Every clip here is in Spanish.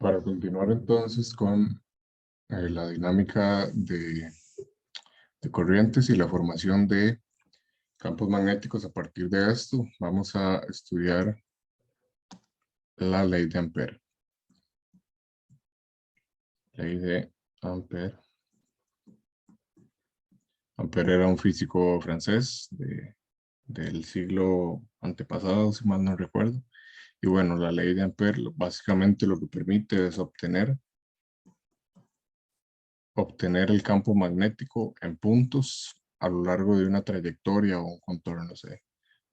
Para continuar entonces con la dinámica de corrientes y la formación de campos magnéticos a partir de esto, vamos a estudiar la ley de Ampère. Ley de Ampère. Ampère era un físico francés del siglo antepasado, si mal no recuerdo. Y bueno, la ley de Ampère básicamente lo que permite es obtener el campo magnético en puntos a lo largo de una trayectoria o un contorno C.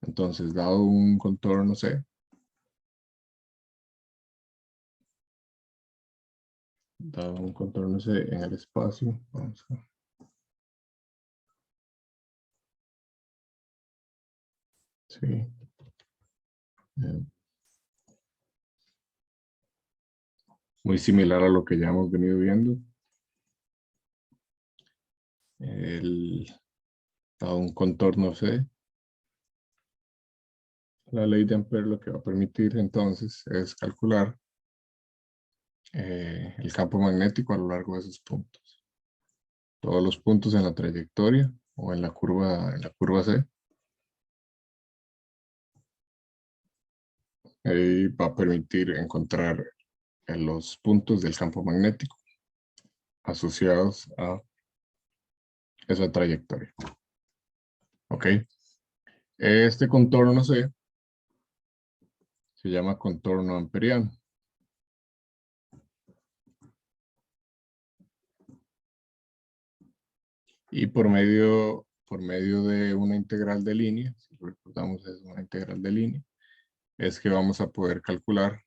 Entonces, dado un contorno C, en el espacio, vamos a... Sí. Muy similar a lo que ya hemos venido viendo. Dado un contorno C, la ley de Ampère lo que va a permitir entonces es calcular el campo magnético a lo largo de esos puntos. Todos los puntos en la trayectoria o en la curva C. Va a permitir encontrar los puntos del campo magnético asociados a esa trayectoria. ¿Ok? Este contorno C se llama contorno amperiano. Y por medio de una integral de línea, si lo recordamos es una integral de línea, es que vamos a poder calcular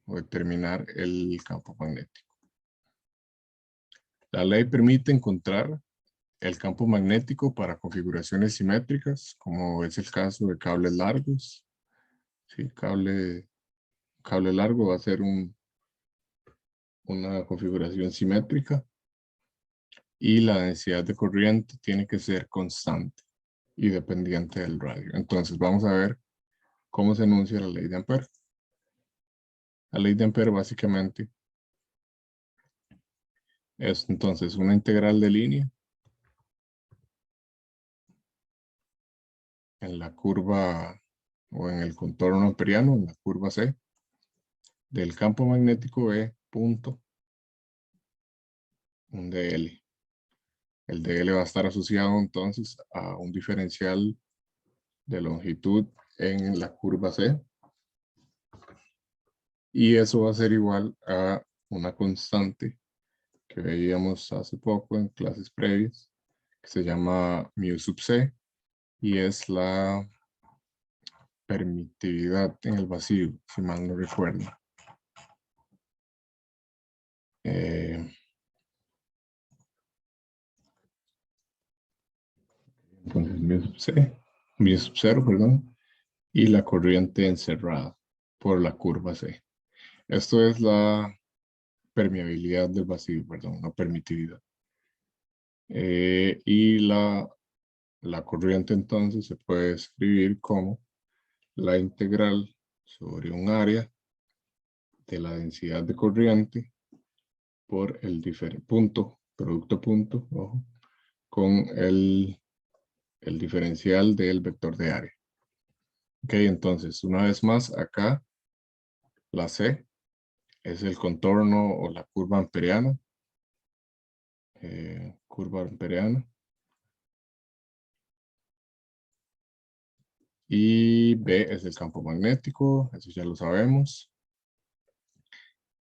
o determinar el campo magnético. La ley permite encontrar el campo magnético para configuraciones simétricas, como es el caso de cables largos. Sí, cable largo va a ser una configuración simétrica y la densidad de corriente tiene que ser constante y dependiente del radio. Entonces vamos a ver cómo se enuncia la ley de Ampère. La ley de Ampère básicamente es entonces una integral de línea en la curva o en el contorno amperiano, en la curva C, del campo magnético B punto un dl. El dl va a estar asociado entonces a un diferencial de longitud en la curva C. Y eso va a ser igual a una constante que veíamos hace poco en clases previas, que se llama mu sub c, y es la permitividad en el vacío, si mal no recuerdo. Entonces mu sub 0, perdón, y la corriente encerrada por la curva C. Esto es la permeabilidad del vacío, perdón, no permitividad. Y la corriente entonces se puede escribir como la integral sobre un área de la densidad de corriente por el producto punto, ojo, con el diferencial del vector de área. Ok, entonces, una vez más, acá la C es el contorno o la curva amperiana. Curva amperiana. Y B es el campo magnético, eso ya lo sabemos.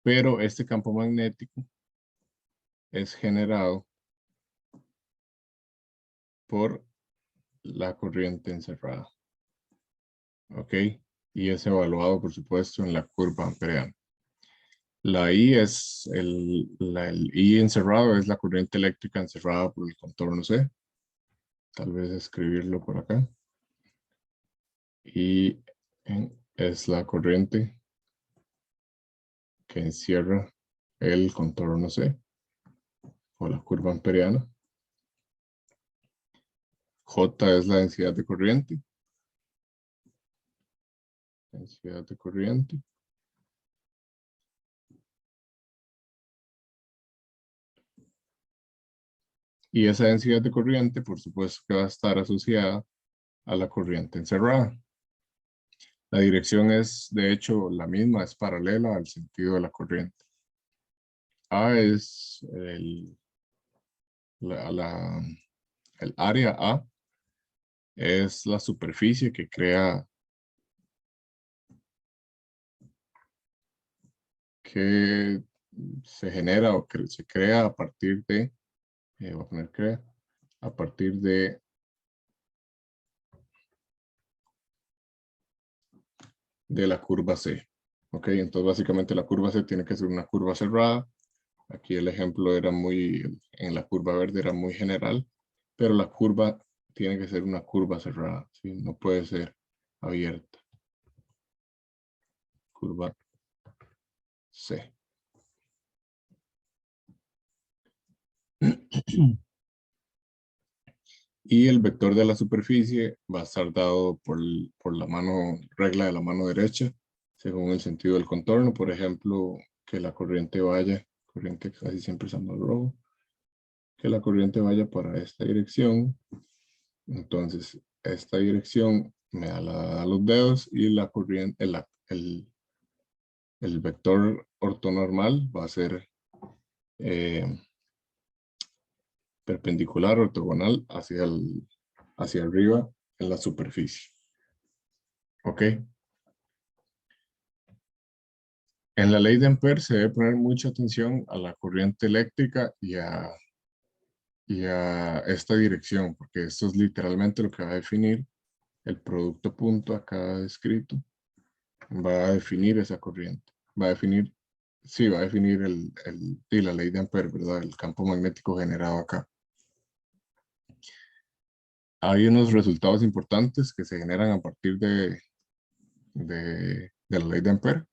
Pero este campo magnético es generado por la corriente encerrada. ¿Ok? Y es evaluado, por supuesto, en la curva amperiana. La I es el I encerrado es la corriente eléctrica encerrada por el contorno C. Tal vez escribirlo por acá. Y es la corriente que encierra el contorno C o la curva amperiana. J es la densidad de corriente. Densidad de corriente. Y esa densidad de corriente, por supuesto que va a estar asociada a la corriente encerrada. La dirección es, de hecho, la misma, es paralela al sentido de la corriente. A es el área A, es la superficie que crea, que se genera o que se crea a partir de, voy a poner crea, a partir de la curva C. Ok, entonces básicamente la curva C tiene que ser una curva cerrada. Aquí el ejemplo era en la curva verde era muy general, pero la curva tiene que ser una curva cerrada, ¿sí? No puede ser abierta. Curva C. Y el vector de la superficie va a estar dado por la regla de la mano derecha, según el sentido del contorno. Por ejemplo, que la corriente casi siempre es amarillo rojo, que la corriente vaya para esta dirección. Entonces, esta dirección me da los dedos y la corriente, el vector ortonormal va a ser perpendicular, ortogonal hacia arriba en la superficie. ¿Ok? En la ley de Ampère se debe poner mucha atención a la corriente eléctrica y a esta dirección, porque esto es literalmente lo que va a definir el producto punto acá descrito. Va a definir esa corriente. Va a definir, sí, va a definir la ley de Ampère, ¿verdad? El campo magnético generado acá. Hay unos resultados importantes que se generan a partir de la ley de Ampère.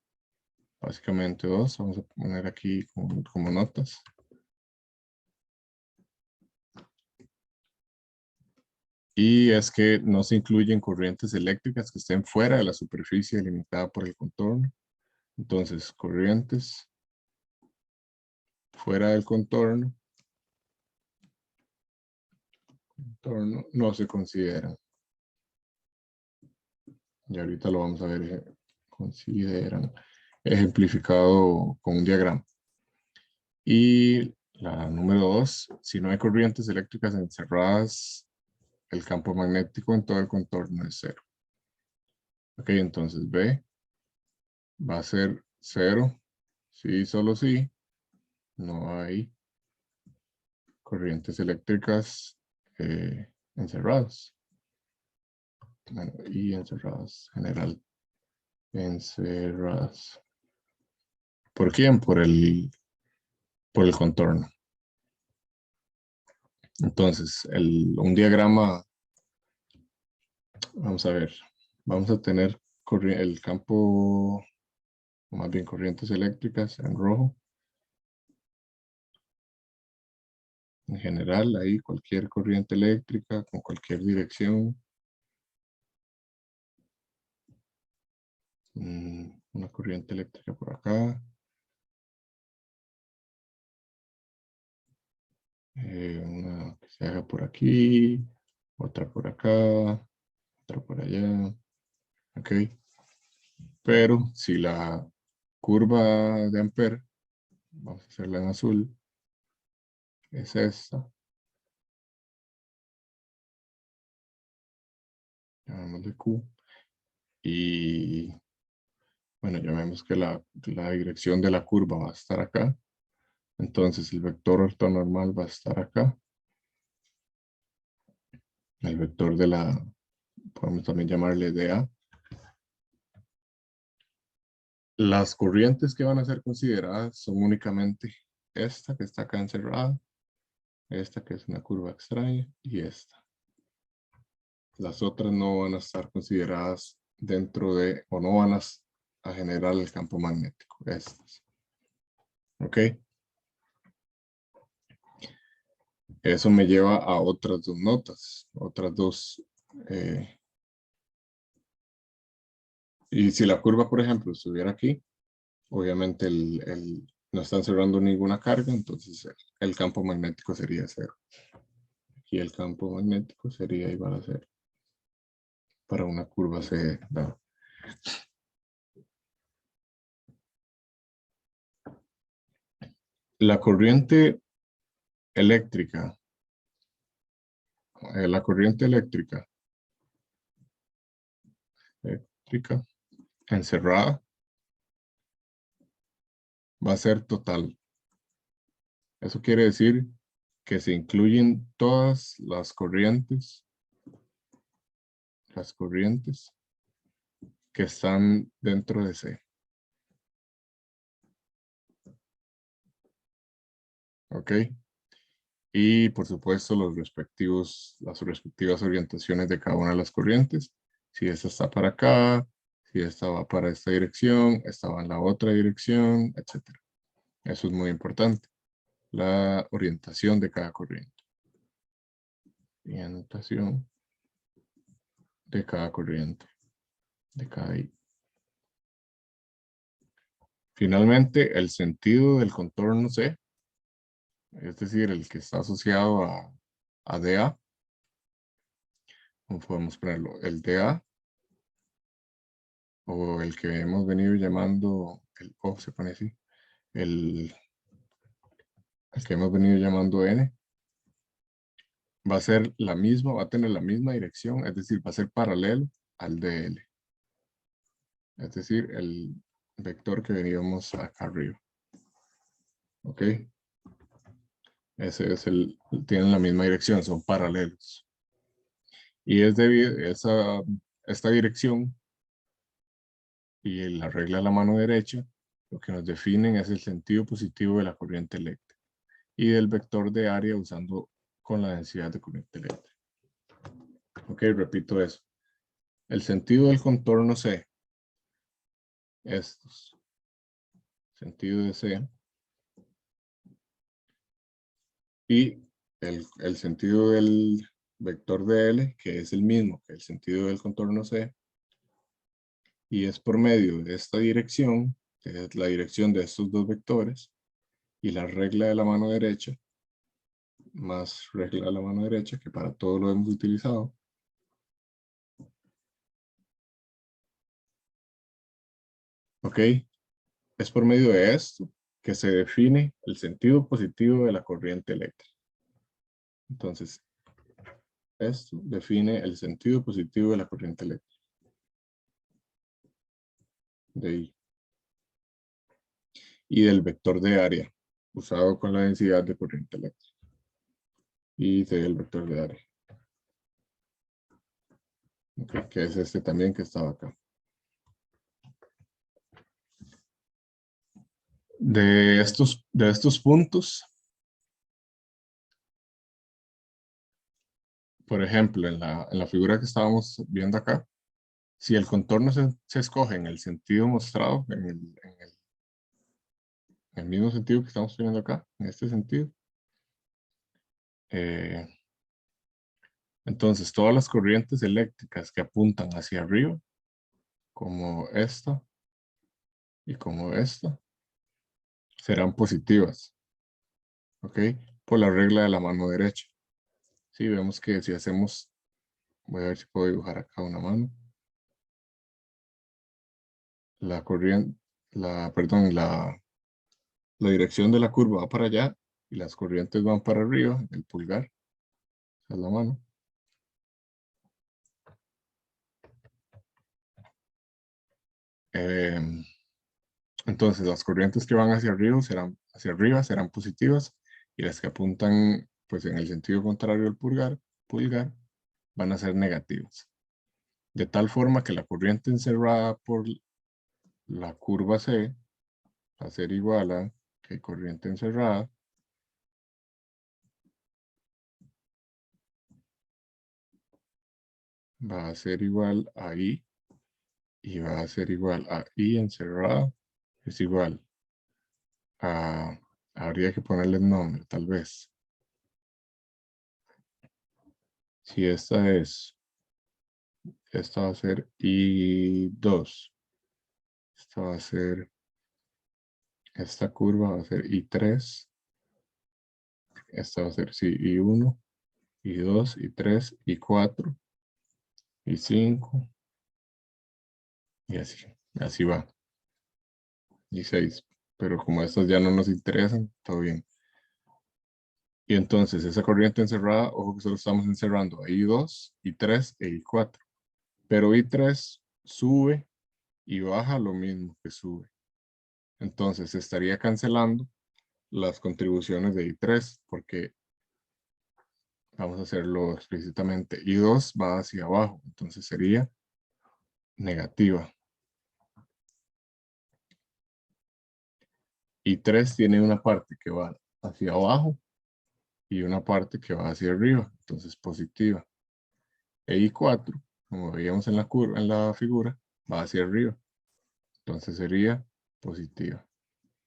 Básicamente dos, vamos a poner aquí como notas. Y es que no se incluyen corrientes eléctricas que estén fuera de la superficie delimitada por el contorno. Entonces, corrientes fuera del contorno no se consideran. Y ahorita lo vamos a ver, consideran ejemplificado con un diagrama. Y la número 2, si no hay corrientes eléctricas encerradas, el campo magnético en todo el contorno es cero. Ok, entonces B va a ser cero, sí, solo sí, no hay corrientes eléctricas encerradas. Bueno, y encerradas, general, encerradas. ¿Por quién? Por el contorno. Entonces, un diagrama, vamos a ver, vamos a tener el campo, o más bien corrientes eléctricas en rojo. En general, ahí cualquier corriente eléctrica con cualquier dirección. Una corriente eléctrica por acá. Una que se haga por aquí, otra por acá, otra por allá. Ok. Pero si la curva de Ampère, vamos a hacerla en azul, es esta. Llamémosle Q. Y bueno, llamemos que la dirección de la curva va a estar acá. Entonces el vector ortonormal va a estar acá. El vector podemos también llamarle DA. Las corrientes que van a ser consideradas son únicamente esta que está acá encerrada, esta que es una curva extraña y esta. Las otras no van a estar consideradas dentro de, o no van a generar el campo magnético. Estas. ¿Ok? Eso me lleva a otras dos notas, otras dos. Y si la curva, por ejemplo, estuviera aquí, obviamente no están cerrando ninguna carga, entonces el campo magnético sería cero. y el campo magnético sería igual a 0 para una curva C dada. La corriente eléctrica, eléctrica encerrada va a ser total. Eso quiere decir que se incluyen todas las corrientes que están dentro de C. ¿Ok? Y por supuesto las respectivas orientaciones de cada una de las corrientes. Si esta está para acá, si esta va para esta dirección, esta va en la otra dirección, etc. Eso es muy importante. La orientación de cada corriente. Orientación de cada corriente. De cada I. Finalmente, el sentido del contorno C, es decir, el que está asociado a DA, ¿cómo podemos ponerlo? El DA, o el que hemos venido llamando, el O se pone así, el que hemos venido llamando N, va a ser la misma, va a tener la misma dirección, es decir, va a ser paralelo al DL. Es decir, el vector que veníamos acá arriba. ¿Ok? Ese es tienen la misma dirección, son paralelos. Y es debido a esta dirección y la regla de la mano derecha, lo que nos definen es el sentido positivo de la corriente eléctrica y del vector de área usando con la densidad de corriente eléctrica. Ok, repito eso. El sentido del contorno C, estos, sentido de C, y el sentido del vector de L, que es el mismo que el sentido del contorno C, y es por medio de esta dirección, que es la dirección de estos dos vectores, y la regla de la mano derecha, más regla de la mano derecha, que para todo lo hemos utilizado. Ok, es por medio de esto que se define el sentido positivo de la corriente eléctrica. Entonces, esto define el sentido positivo de la corriente eléctrica. De I. Y del vector de área, usado con la densidad de corriente eléctrica. Y del vector de área. Okay, que es este también que estaba acá. De estos puntos, por ejemplo, en la figura que estábamos viendo acá, si el contorno se escoge en el sentido mostrado, en el mismo sentido que estamos viendo acá, en este sentido, entonces todas las corrientes eléctricas que apuntan hacia arriba, como esta y como esta, serán positivas, ¿ok? Por la regla de la mano derecha. Sí, vemos que si hacemos, voy a ver si puedo dibujar acá una mano. La corriente, la dirección de la curva va para allá y las corrientes van para arriba, el pulgar, esa es la mano. Entonces las corrientes que van hacia arriba serán positivas y las que apuntan pues en el sentido contrario al pulgar van a ser negativas. De tal forma que la corriente encerrada por la curva C va a ser igual a que corriente encerrada va a ser igual a I y va a ser igual a I encerrada es igual a, habría que ponerle el nombre tal vez. Si esta va a ser I2, esta va a ser, esta curva va a ser I3, esta va a ser sí, I1 y 2, y 3, y 4, y 5, y así va, y 6. Pero como estas ya no nos interesan, todo bien. Y entonces esa corriente encerrada, ojo que solo estamos encerrando a I2, I3 e I4. Pero I3 sube y baja lo mismo que sube. Entonces se estaría cancelando las contribuciones de I3 porque vamos a hacerlo explícitamente. I2 va hacia abajo, entonces sería negativa. I3 tiene una parte que va hacia abajo y una parte que va hacia arriba, entonces positiva. E I4, como veíamos en la curva, en la figura, va hacia arriba, entonces sería positiva.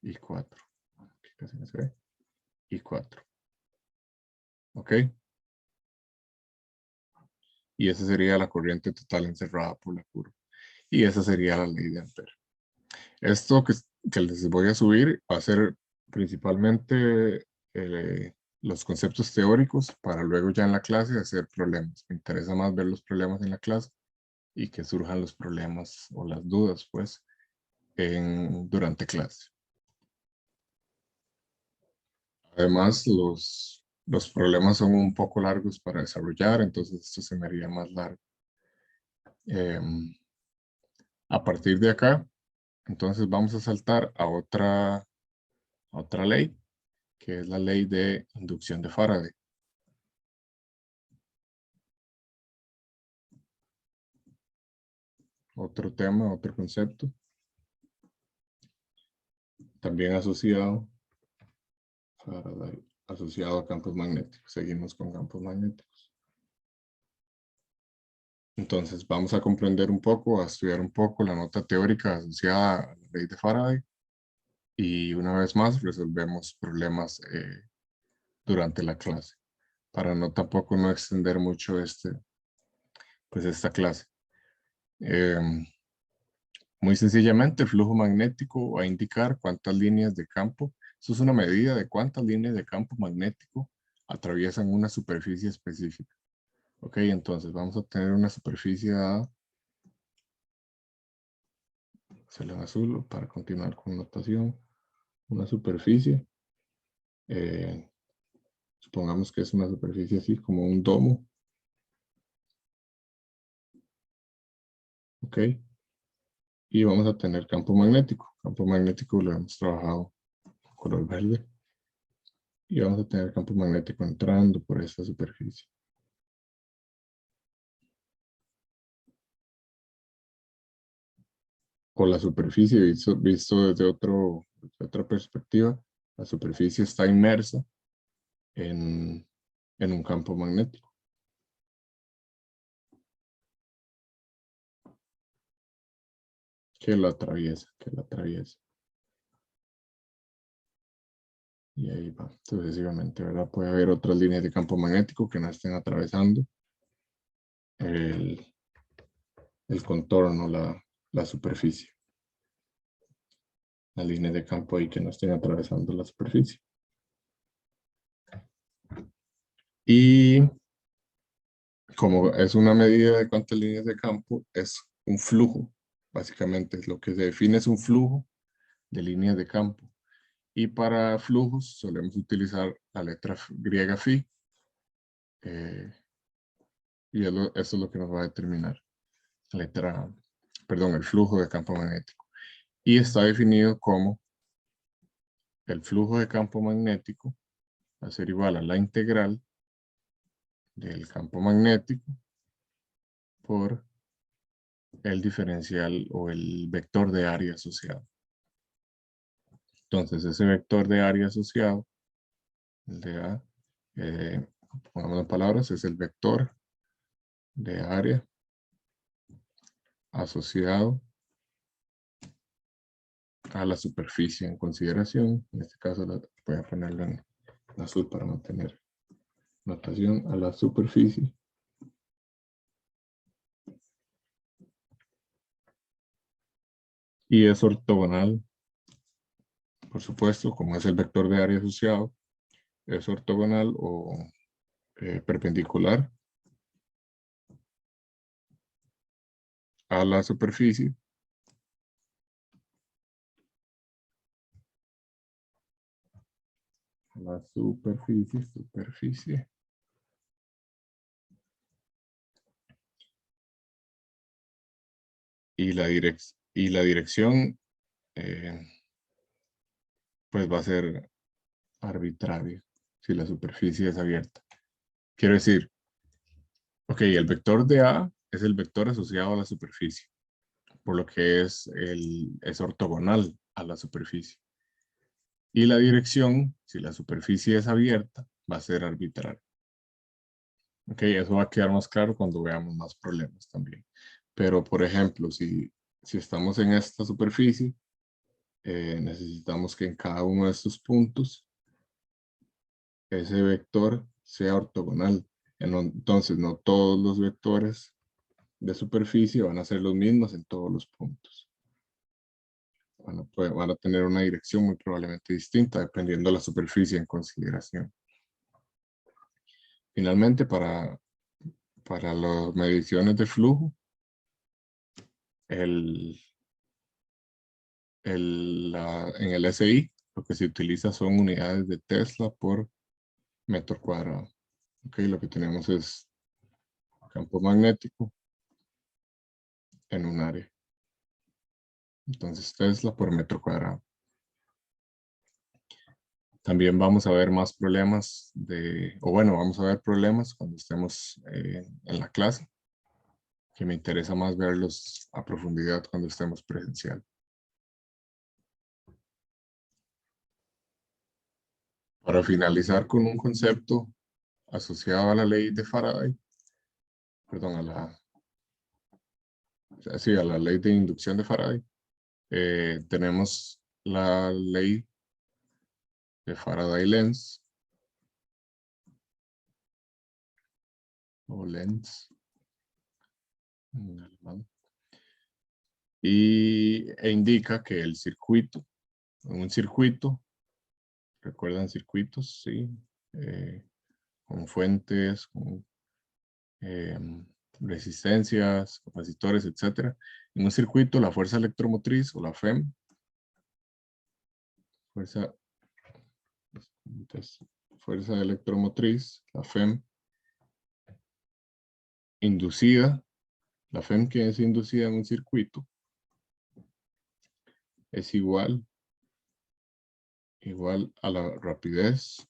I4. Aquí casi no se ve. I4. ¿Ok? Y esa sería la corriente total encerrada por la curva. Y esa sería la ley de Ampere. Esto que les voy a subir va a ser principalmente los conceptos teóricos para luego ya en la clase hacer problemas. Me interesa más ver los problemas en la clase y que surjan los problemas o las dudas, pues, durante clase. Además, los problemas son un poco largos para desarrollar, entonces esto se me haría más largo. A partir de acá, entonces vamos a saltar a otra ley, que es la ley de inducción de Faraday. Otro tema, otro concepto, también asociado, Faraday, asociado a campos magnéticos. Seguimos con campos magnéticos. Entonces vamos a comprender un poco, a estudiar un poco la nota teórica asociada a la ley de Faraday. Y una vez más resolvemos problemas durante la clase, para no tampoco no extender mucho pues esta clase. Muy sencillamente, el flujo magnético va a indicar cuántas líneas de campo. Esto es una medida de cuántas líneas de campo magnético atraviesan una superficie específica. Ok, entonces vamos a tener una superficie dada. Hacerlo en azul para continuar con notación. Una superficie. Supongamos que es una superficie así como un domo. Ok. Y vamos a tener campo magnético. Campo magnético lo hemos trabajado con color verde. Y vamos a tener campo magnético entrando por esta superficie. O la superficie visto desde otra perspectiva, la superficie está inmersa en un campo magnético. Que la atraviesa. Y ahí va, sucesivamente, ¿verdad? Puede haber otras líneas de campo magnético que no estén atravesando el, el contorno, la superficie. Las líneas de campo ahí que no estén atravesando la superficie. Y como es una medida de cuántas líneas de campo, es un flujo. Básicamente, lo que se define es un flujo de líneas de campo. Y para flujos solemos utilizar la letra griega phi. Y eso es lo que nos va a determinar el flujo de campo magnético. Y está definido como el flujo de campo magnético va a ser igual a la integral del campo magnético por el diferencial o el vector de área asociado. Entonces, ese vector de área asociado, el de A, pongamos en palabras, es el vector de área asociado a la superficie en consideración. En este caso voy a ponerlo en azul para mantener notación a la superficie. Y es ortogonal, por supuesto, como es el vector de área asociado, es ortogonal o perpendicular a la superficie. La superficie. Y la dirección, pues va a ser arbitraria si la superficie es abierta. Quiero decir, ok, el vector de A es el vector asociado a la superficie, por lo que es ortogonal a la superficie. Y la dirección, si la superficie es abierta, va a ser arbitraria. Ok, eso va a quedar más claro cuando veamos más problemas también. Pero, por ejemplo, si estamos en esta superficie, necesitamos que en cada uno de estos puntos ese vector sea ortogonal. Entonces, no todos los vectores de superficie van a ser los mismos en todos los puntos. Van a tener una dirección muy probablemente distinta dependiendo de la superficie en consideración. Finalmente, para las mediciones de flujo, en el SI, lo que se utiliza son unidades de Tesla por metro cuadrado. Ok, lo que tenemos es campo magnético en un área. Entonces, Tesla por metro cuadrado. También vamos a ver más problemas vamos a ver problemas cuando estemos en la clase, que me interesa más verlos a profundidad cuando estemos presencial. Para finalizar con un concepto asociado a la ley de Faraday, perdón, a la ley de inducción de Faraday, tenemos la ley de Faraday-Lenz, o Lenz, en alemán, e indica que el circuito, un circuito, ¿recuerdan circuitos? Sí, con fuentes, con resistencias, capacitores, etc. En un circuito, la fuerza electromotriz o la FEM, fuerza electromotriz, la FEM, inducida, la FEM que es inducida en un circuito, es igual a la rapidez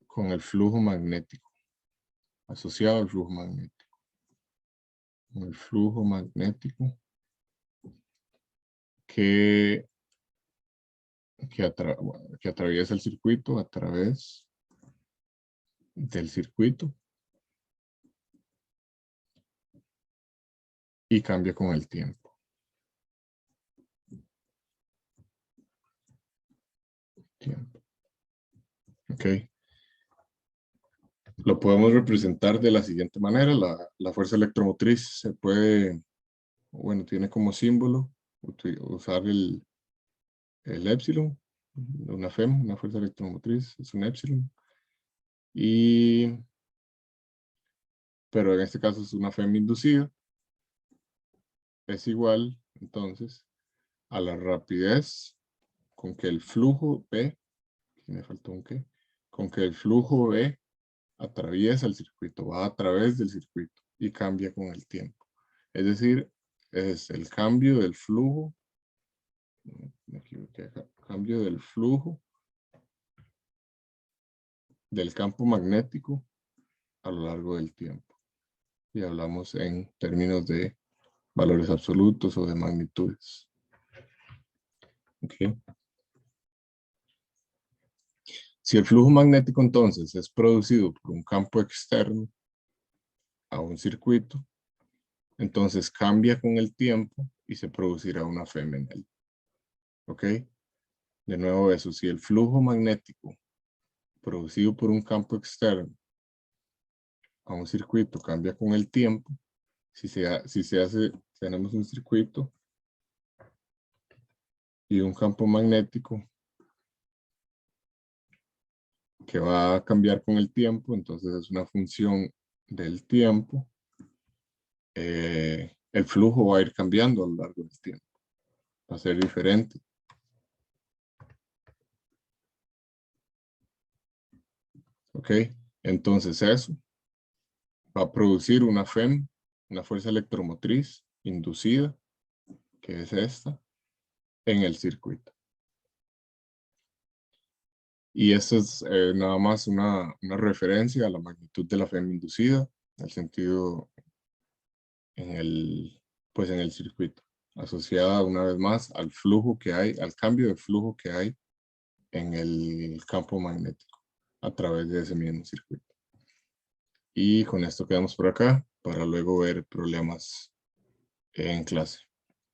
con el flujo magnético, asociado al flujo magnético. Con el flujo magnético que atraviesa el circuito a través del circuito y cambia con el tiempo. Ok. Lo podemos representar de la siguiente manera. La fuerza electromotriz se puede, bueno, tiene como símbolo usar el épsilon, una FEM, una fuerza electromotriz, es un épsilon. Pero en este caso es una FEM inducida. Es igual, entonces, a la rapidez con que el flujo B, me faltó un qué, con que el flujo B atraviesa el circuito, va a través del circuito y cambia con el tiempo. Es decir, es el cambio del flujo, me equivoqué acá, cambio del flujo del campo magnético a lo largo del tiempo. Y hablamos en términos de valores absolutos o de magnitudes. Okay. Si el flujo magnético entonces es producido por un campo externo a un circuito, entonces cambia con el tiempo y se producirá una FEM en él. ¿Ok? De nuevo eso, si el flujo magnético producido por un campo externo a un circuito cambia con el tiempo, tenemos un circuito y un campo magnético que va a cambiar con el tiempo, entonces es una función del tiempo. El flujo va a ir cambiando a lo largo del tiempo. Va a ser diferente. ¿Ok? Entonces eso va a producir una FEM, una fuerza electromotriz inducida, que es esta, en el circuito. Y esto es nada más una referencia a la magnitud de la FEM inducida, el sentido pues en el circuito, asociada una vez más al flujo que hay, al cambio de flujo que hay en el campo magnético a través de ese mismo circuito. Y con esto quedamos por acá para luego ver problemas en clase.